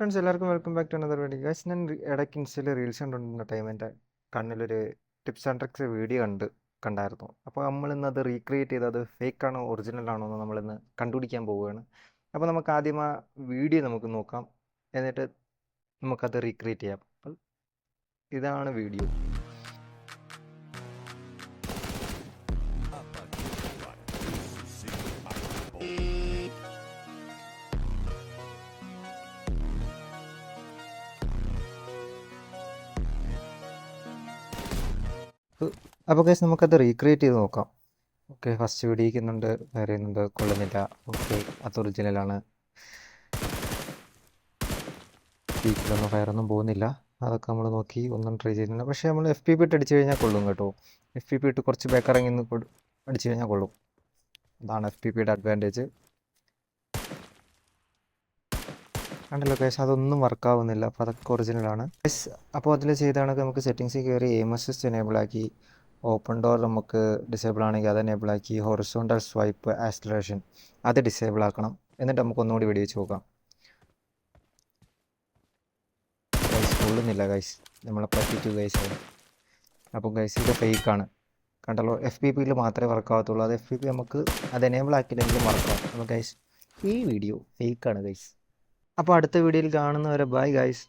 Friends എല്ലാവർക്കും welcome back to another video guys. ഞാൻ ഇടയ്ക്ക് ഇൻസ്റ്റയിൽ റീൽസ് കണ്ടുകൊണ്ടിരുന്ന ടൈം എൻ്റെ കണ്ണിലൊരു ടിപ്സ് ആൻഡ് ട്രിക്സ് വീഡിയോ കണ്ടായിരുന്നു. അപ്പോൾ നമ്മളിന്ന് അത് റീക്രിയേറ്റ് ചെയ്ത് അത് ഫേക്ക് ആണോ ഒറിജിനൽ ആണോ എന്ന് നമ്മളിന്ന് കണ്ടുപിടിക്കാൻ പോവുകയാണ്. അപ്പോൾ നമുക്ക് ആദ്യം ആ വീഡിയോ നമുക്ക് നോക്കാം, എന്നിട്ട് നമുക്കത് റീക്രിയേറ്റ് ചെയ്യാം. അപ്പോൾ ഇതാണ് വീഡിയോ. അപ്പോൾ ഗൈസ് നമുക്കത് റീക്രിയേറ്റ് ചെയ്ത് നോക്കാം. ഓക്കെ, ഫസ്റ്റ് വെടിയിക്കുന്നുണ്ട്, വേറെയുന്നുണ്ട്, കൊള്ളുന്നില്ല. ഓക്കെ, അത് ഒറിജിനലാണ്. പീക്കിലൊന്നും ഫയറൊന്നും പോകുന്നില്ല. അതൊക്കെ നമ്മൾ നോക്കി ഒന്നും ട്രൈ ചെയ്യുന്നില്ല. പക്ഷേ നമ്മൾ FPP ഇട്ട് അടിച്ചു കഴിഞ്ഞാൽ കൊള്ളും കേട്ടോ. FPP ഇട്ട് കുറച്ച് ബാക്കിറങ്ങി നിന്ന് അടിച്ചു കഴിഞ്ഞാൽ കൊള്ളും. അതാണ് FPPയുടെ അഡ്വാൻറ്റേജ്. കണ്ടല്ലോ ഗൈസ്, അതൊന്നും വർക്കാവുന്നില്ല. അപ്പോൾ അതൊക്കെ ഒറിജിനലാണ് ഗൈസ്. അപ്പോൾ അതിൽ ചെയ്താണ് നമുക്ക് സെറ്റിങ്സിൽ കയറി എയിം അസിസ്റ്റ് എനേബിൾ ആക്കി, ഓപ്പൺ ഡോർ നമുക്ക് ഡിസേബിൾ ആണെങ്കിൽ അത് എനേബിൾ ആക്കി, ഹൊറിസോണ്ടൽ സ്വൈപ്പ് ആക്സിലറേഷൻ അത് ഡിസേബിൾ ആക്കണം. എന്നിട്ട് നമുക്ക് ഒന്നുകൂടി വെടിവെച്ച് നോക്കാം. ഗൈസ് കൊള്ളുന്നില്ല ഗൈസ്, നമ്മളെ പറ്റിച്ചു ഗൈസ്. അപ്പോൾ ഗൈസ് ഇത് ഫേക്കാണ്. കണ്ടല്ലോ, FPPയിൽ മാത്രമേ വർക്കാവത്തുള്ളൂ. അത് FPP നമുക്ക് അത് എനേബിൾ ആക്കിയില്ലെങ്കിലും വർക്കാവും. അപ്പോൾ ഗൈസ് ഈ വീഡിയോ ഫേക്കാണ് ഗൈസ്. അപ്പോൾ അടുത്ത വീഡിയോയിൽ കാണുന്നവരെ ബൈ ഗൈസ്.